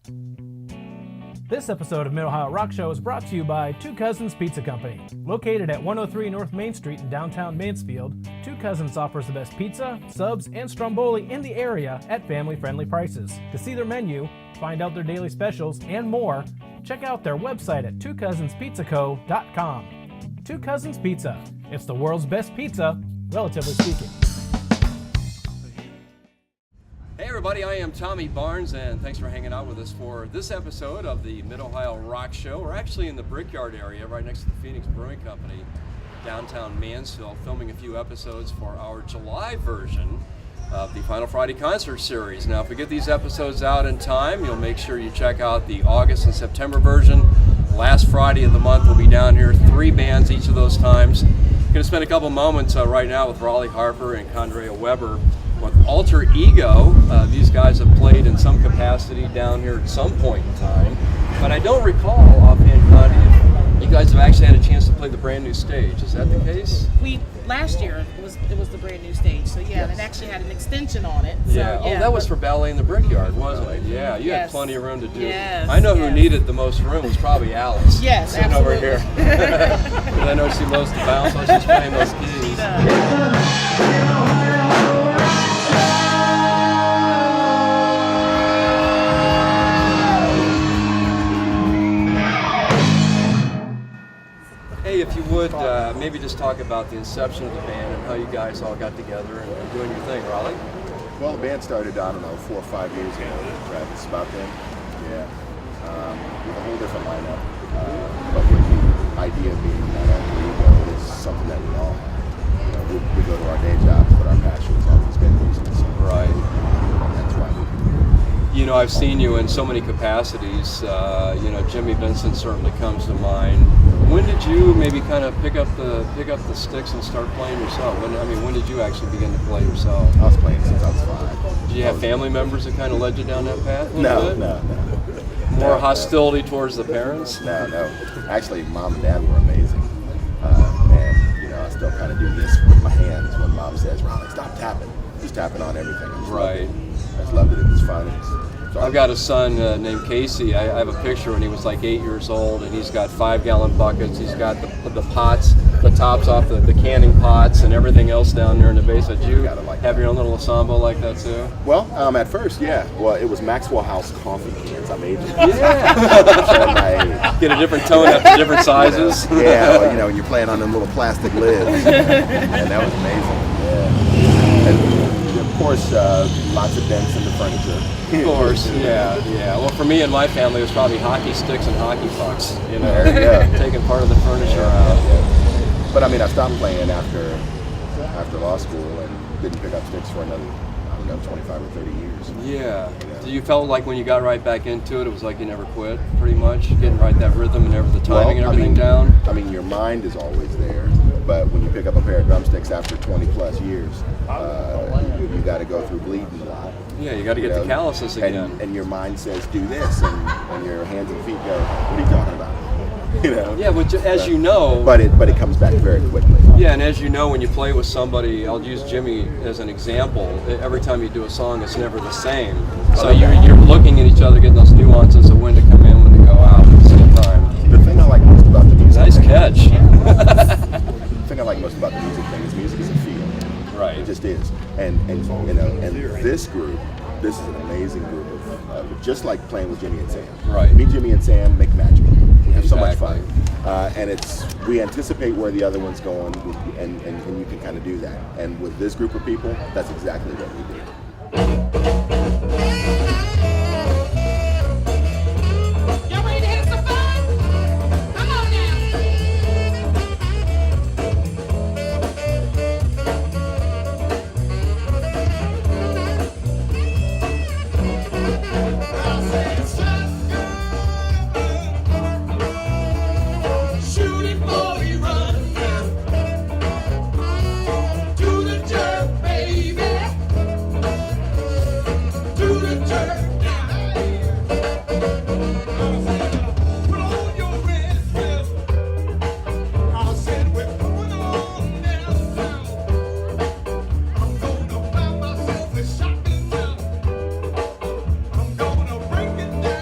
This episode of Mid-Ohio Rock Show is brought to you by Two Cousins Pizza Company. Located at 103 North Main Street in downtown Mansfield, Two Cousins offers the best pizza, subs, and stromboli in the area at family-friendly prices. To see their menu, find out their daily specials, and more, check out their website at twocousinspizzaco.com. Two Cousins Pizza. It's the world's best pizza, relatively speaking. Hey everybody, I am Tommy Barnes, and thanks for hanging out with us for this episode of the Mid-Ohio Rock Show. We're actually in the Brickyard area, right next to the Phoenix Brewing Company, downtown Mansfield, filming a few episodes for our July version of the Final Friday concert series. Now, if we get these episodes out in time, you'll make sure you check out the August and September version. Last Friday of the month, we'll be down here, 3 bands each of those times. Going to spend a couple moments right now with Raleigh Harper and Condrea Weber with Alter Ego. These guys have played in some capacity down here at some point in time, but I don't recall offhand, Connie, if you guys have actually had a chance to play the brand new stage. Is that the case? Last year it was the brand new stage, so yeah, Yes. it actually had an extension on it. So, Yeah. Oh, that was for Ballet in the Brickyard, wasn't it? Yeah, you had Yes. plenty of room to do. Yes, I know who yes. needed the most room was probably Alice. Yes, sitting absolutely. over here. Because I know she loves to bounce while she's playing those keys. She does. Hey, if you would, maybe just talk about the inception of the band and how you guys all got together and doing your thing, Raleigh. Well, the band started, I don't know, 4 or 5 years ago, Travis, about then. Yeah. With a whole different lineup. But with the idea being that Alter Ego is something that we all have. You know, we go to our day jobs, but our passion has always been music. So Right. that's why we You know, I've seen you in so many capacities. You know, Jimmy Vincent certainly comes to mind. When did you maybe kind of pick up the sticks and start playing yourself? When did you actually begin to play yourself? I was playing since I was 5. Did you have family members that kind of led you down that path? a little No, bit? no. More No, hostility towards the parents? No. Actually, Mom and Dad were amazing. And, you know, I still kind of do this with my hands when Mom says, Ronnie, stop tapping. Just tapping on everything. I just loved Right. it. I just loved it. It was fun. I've got a son named Casey. I have a picture when he was like 8 years old, and he's got 5-gallon buckets. He's got the pots, the tops off the canning pots, and everything else down there in the basement. Did you have your own little ensemble like that too? Well, at first, yeah. Well, it was Maxwell House coffee cans. I'm aging. Yeah. Showing my age. Get a different tone after different sizes. Yeah, well, you know, when you're playing on them little plastic lids. And that was amazing. Yeah. And of course, lots of dents in the furniture. Of course, yeah. Well, for me and my family, it was probably hockey sticks and hockey pucks. You know, There you go. taking part of the furniture out. Yeah. But I stopped playing after law school and didn't pick up sticks for another, 25 or 30 years. Yeah. So you felt like when you got right back into it, it was like you never quit, pretty much, getting right that rhythm and the timing and everything down. Your mind is always there, but when you pick up a pair of drumsticks after 20 plus years, you got to go through bleeding a lot. Yeah, you got to get the calluses again. And your mind says, do this, and your hands and feet go, what are you talking about? Yeah, but as you know. But it comes back very quickly. Yeah, and as you know, when you play with somebody, I'll use Jimmy as an example. Every time you do a song, it's never the same. So you're looking at each other, getting those nuances of when to come in, when to go out at the same time. The thing I like most about the music. Nice catch. The thing I like most about the music thing is music is a feel. Right. It just is. And this group, this is an amazing group of just like playing with Jimmy and Sam. Right. Me, Jimmy, and Sam make magic. We have so much Exactly. fun. And we anticipate where the other one's going, and you can kind of do that. And with this group of people, that's exactly what we do. Y'all ready to have some fun? Come on now. Shoot it before you run. Do the jerk, baby. Do the jerk. Put on your red dress. I said we're going on downtown. I'm gonna buy myself a shopping gown. I'm gonna break it down.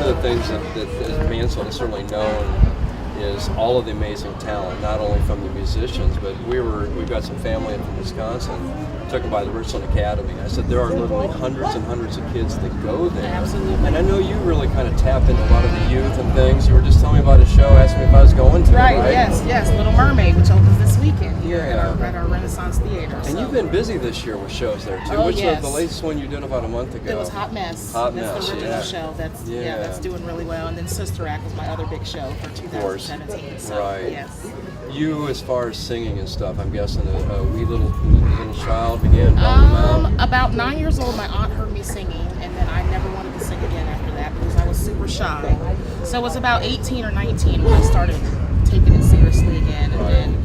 of the things that Mansfield is certainly known is all of the amazing talent, not only from the musicians, but we've got some family from Wisconsin, took them by the Richland Academy. I said there are literally hundreds and hundreds of kids that go there. Absolutely. And I know you really kind of tap into a lot of the youth and things. You were just telling me about a show, asking me if I was going to it, Right, right? yes. Little Mermaid, which opens this weekend here Yeah. at our Renaissance Theater. And so. you've been busy this year with shows there too. Oh, Which yes. was the latest one you did about a month ago? It was Hot Mess. Hot That's Mess, the original yeah. show. That's Yeah. that's doing really well. And then Sister Act was my other big show for 2017. So, Right. yes. You, as far as singing and stuff, I'm guessing a wee little child began bubbling out. About 9 years old, my aunt heard me singing, and then I never wanted to sing again after that because I was super shy. So it was about 18 or 19 when I started taking it seriously again, and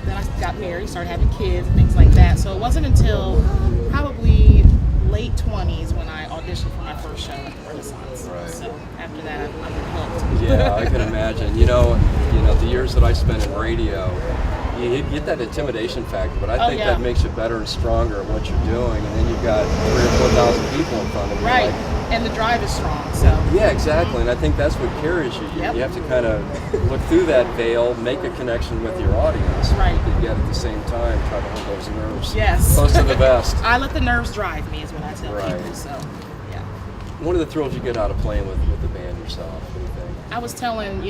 then I got married, started having kids and things like that. So it wasn't until probably late 20s when I auditioned for my first show at the Renaissance. Right. So after that, I've been hooked. Yeah, I can imagine. You know, the years that I spent in radio, you get that intimidation factor, but I think yeah. that makes you better and stronger at what you're doing. And then you've got 3,000 or 4,000 people in front of you. Right. Like, And the drive is strong, so. yeah, exactly. And I think that's what carries you. Yep. You have to kind of look through that veil, make a connection with your audience. Right. But yet at the same time, try to hold those nerves Yes. close to the vest. I let the nerves drive me, is what I tell Right. people. So, yeah. One of the thrills you get out of playing with the band yourself. What do you think? I was telling,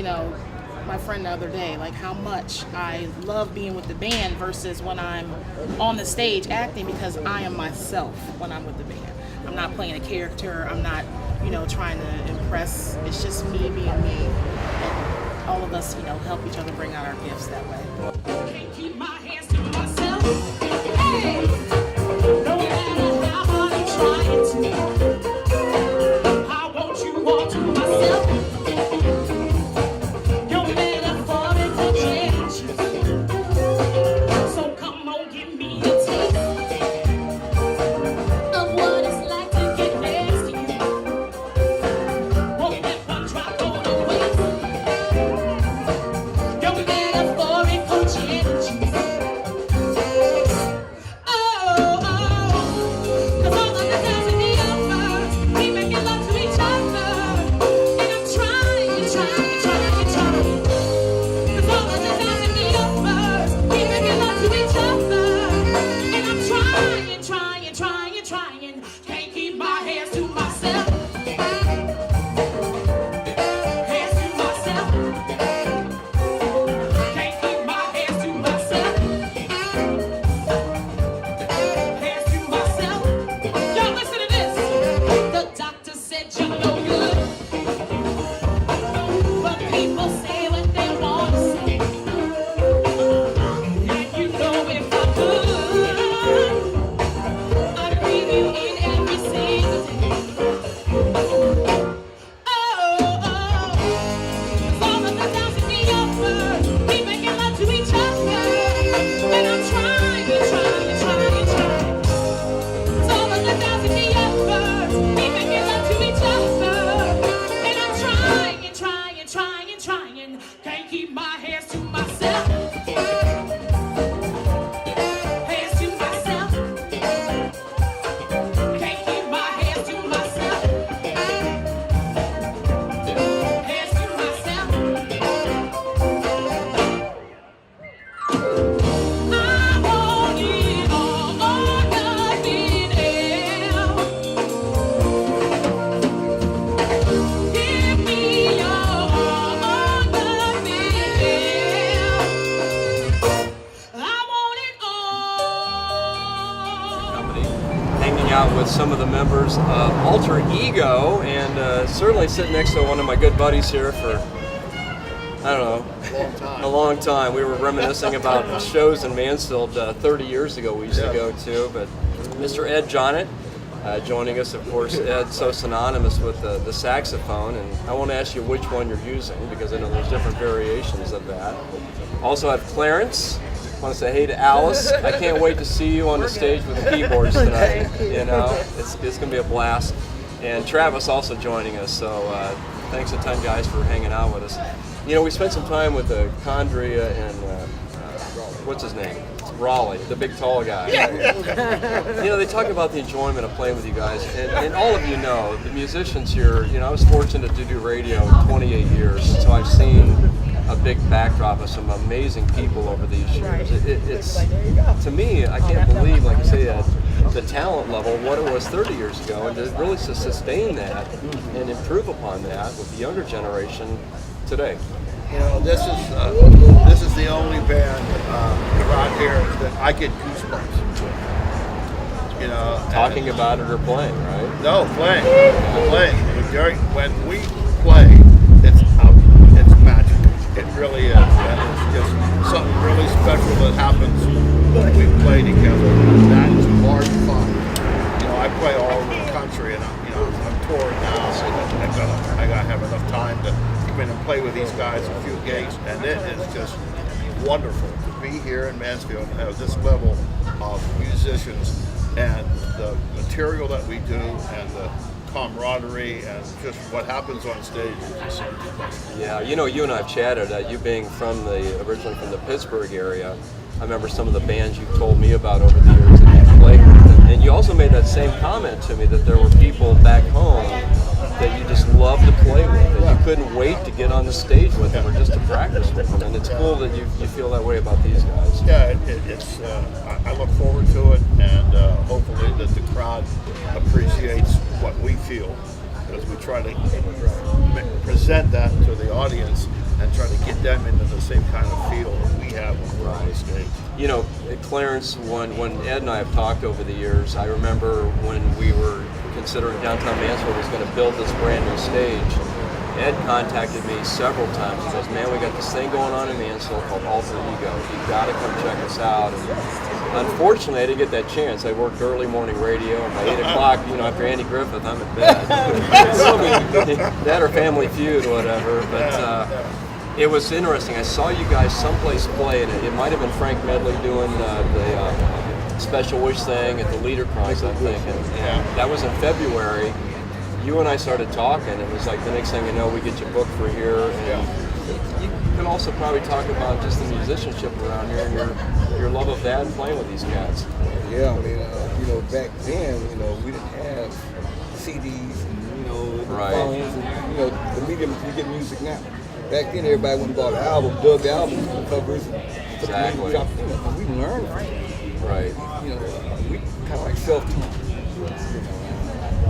my friend the other day, like how much I love being with the band versus when I'm on the stage acting, because I am myself when I'm with the band. I'm not playing a character. I'm not, trying to impress. It's just me being me. And all of us, help each other bring out our gifts that way. Can't keep my hands to myself. Hey, no matter how hard I'm trying to, I want you all to myself. Your metaphorical change. So come on, give me a taste of what it's like to get next to you. Won't let one drop go to waste. Your metaphorical change. Oh, 'cause all of the guys in the universe, we making love to each other, and I'm trying. 'Cause all of the guys in the universe, we making love to each other, and I'm trying. Can't keep my hands to myself. Hands to myself. Can't keep my hands to myself. Hands to myself. Y'all listen to this. The doctor said you're no good, but people say what they want to say. And you know if I could, I'd breathe you in every single day. Oh, 'cause all of the guys in the universe, we making love to each other, and I'm trying. 'Cause all of the guys in the universe, we making love to each other, and I'm trying. Can't keep my hands to myself. Hands to myself. Can't keep my hands to myself. Hands to myself. I want it all or nothing else. Give me your all or nothing else. I want it all. Company, hanging out with some of the members of Alter Ego, and certainly sitting next to one of my good buddies here for, I don't know, a long time. We were reminiscing about shows in Mansfield 30 years ago we used to go to, but Mr. Ed Jonnet joining us, of course. Ed's so synonymous with the saxophone, and I want to ask you which one you're using, because I know there's different variations of that. Also have Clarence. I want to say hey to Alice. I can't wait to see you on the stage with the keyboards tonight. It's going to be a blast. And Travis also joining us, so thanks a ton, guys, for hanging out with us. We spent some time with Condria and what's his name? Raleigh, the big tall guy. You know, they talk about the enjoyment of playing with you guys, and all of you know, the musicians here, you know, I was fortunate to do radio 28 years, so I've seen a big backdrop of some amazing people over these years. It's, to me, I can't believe, like you say, at the talent level, what it was 30 years ago, and to really sustain that and improve upon that with the younger generation today. You know, this is the only band around here that I get goosebumps. You know, Talking about it or playing, right? no, playing. When we play, it's magic. It really is. And it's just something really special that happens when we play together. That is hard fun. You know, I play all over the country, and I'm touring now, so I gotta have enough time to come in and play with these guys a few gigs, and it is just wonderful to be here in Mansfield and have this level of musicians and the material that we do and the camaraderie and just what happens on stage is just Yeah, you know, you and I have chatted, you being originally from the Pittsburgh area. I remember some of the bands you've told me about over the years that you played with. And you also made that same comment to me that there were people back home that you just love to play with, that you couldn't wait to get on the stage with them or just to practice with them. And it's cool that you feel that way about these guys. Yeah, it's. I look forward to it, and hopefully that the crowd appreciates what we feel, as we try to present that to the audience and try to get them into the same kind of feel that we have when we're on the stage. You know, Clarence, when Ed and I have talked over the years, I remember when we were considering downtown Mansfield was going to build this brand new stage. Ed contacted me several times. He goes, man, we got this thing going on in Mansfield called Alter Ego. You got to come check us out. And unfortunately, I didn't get that chance. I worked early morning radio, and by 8 o'clock, you know, after Andy Griffith, I'm in bed. That or Family Feud, whatever. But it was interesting. I saw you guys someplace play, and it might have been Frank Medley doing the Special Wish thing at the Leader Cross, I think. And that was in February. You and I started talking. It was like the next thing you know, we get you booked for here. And you could also probably talk about just the musicianship around here and your love of that and playing with these cats. Yeah, I mean, you know, back then, you know, we didn't have CDs and, you know, the phones and, you know, the medium you get music now. Back then, everybody went and bought an album, dug the album covers, and Exactly. we learned from it. Right. You know, we kind of like self-taught.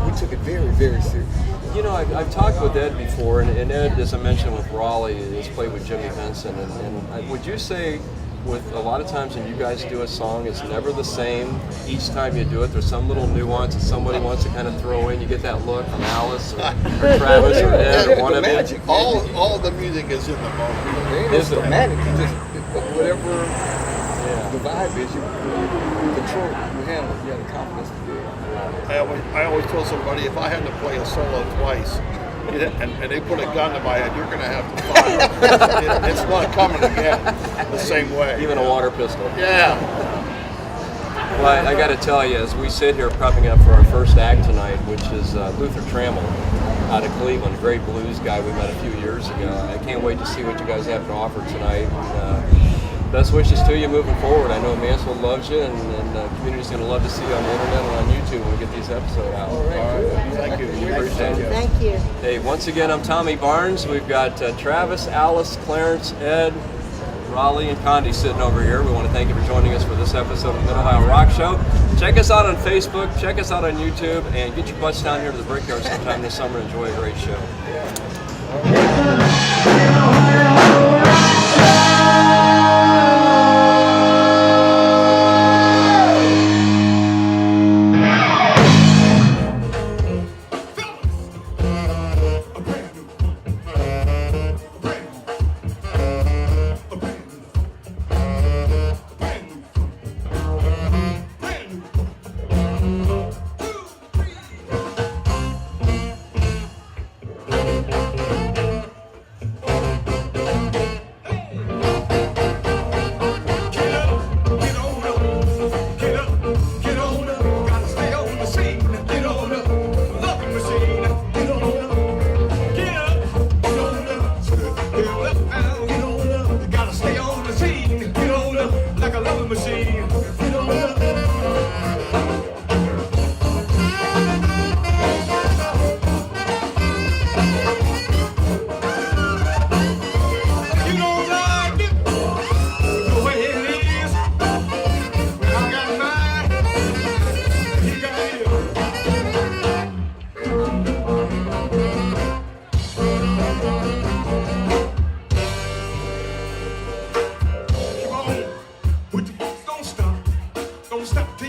We took it very, very serious. You know, I've talked with Ed before, and Ed, as I mentioned with Raleigh, has played with Jimmy Vincent. And would you say, with a lot of times when you guys do a song, it's never the same each time you do it? There's some little nuance that somebody wants to kind of throw in. You get that look from Alice or Travis or Ed or one of you. All the music is in the moment. It ain't no schematic. You just whatever the vibe is, you control, you handle it. You have the confidence to do it. I always tell somebody, if I had to play a solo twice, and they put a gun to my head, you're going to have to fire. It's not coming again the same way. Even a water pistol. Yeah. Well, I got to tell you, as we sit here prepping up for our first act tonight, which is Luther Trammell out of Cleveland, a great blues guy we met a few years ago. I can't wait to see what you guys have to offer tonight. And, best wishes to you moving forward. I know Mansfield loves you, and the community's going to love to see you on the internet and on YouTube when we get these episodes out. All right. Thank you. Appreciate it. Thank you. Hey, once again, I'm Tommy Barnes. We've got Travis, Alice, Clarence, Ed, Raleigh, and Condi sitting over here. We want to thank you for joining us for this episode of the Mid-Ohio Rock Show. Check us out on Facebook, check us out on YouTube, and get your butts down here to the Brickyard sometime this summer and enjoy a great show.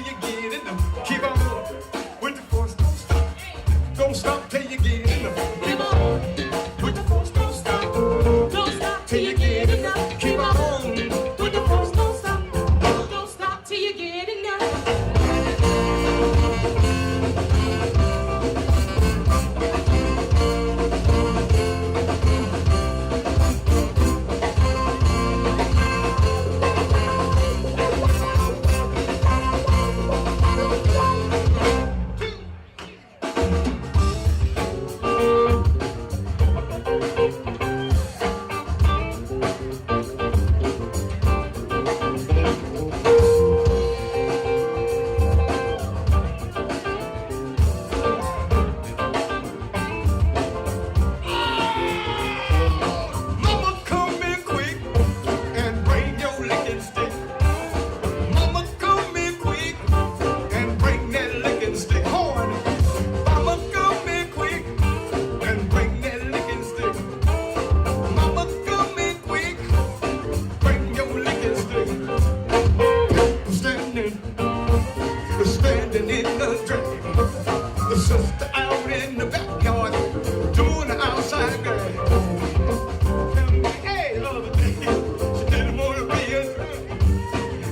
you get enough. Keep on with the force, don't stop. Don't stop till you get enough. Keep on with the force, don't stop. Don't stop till you get enough. Keep on with the force, don't stop. Don't stop till you get enough. Mama, come in quick and bring your licking stick. Mama, come in quick and bring that licking stick. Horn. Mama, come in quick and bring that licking stick. Mama, come in quick, bring your licking stick. Standing in the drain. The sister out in the backyard doing the outside game. Hey, other day, she didn't want to be a drag.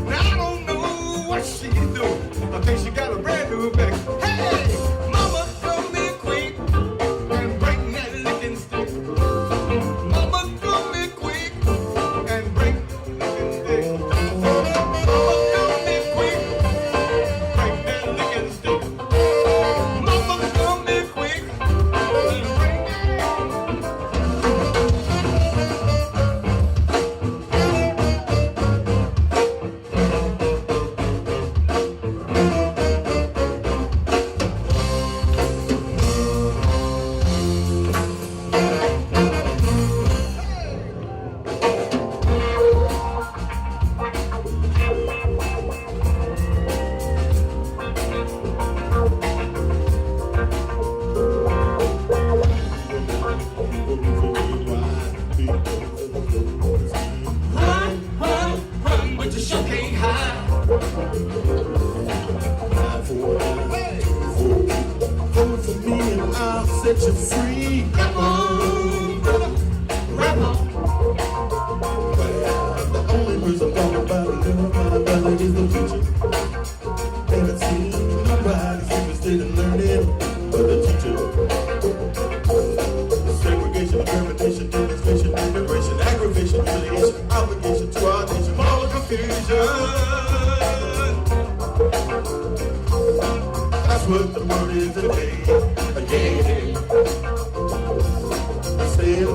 Now I don't know what she do. I think she got a brand new bag. Hey, mama, come in quick and bring that licking stick. Mama, come in quick and bring the licking stick. Mama, come in quick, bring that licking stick. Mama, come in quick and bring run, but you sure can't hide. Come for me and I'll set you free. Come on, brother, rap on. Well, the only person talking about my brother is the teacher. Haven't seen nobody interested in learning but the teacher. Segregation, experimentation, demonstration, integration, aggravation, humiliation, obligation to our nation, all the confusion. That's what the word is today. Again, say it.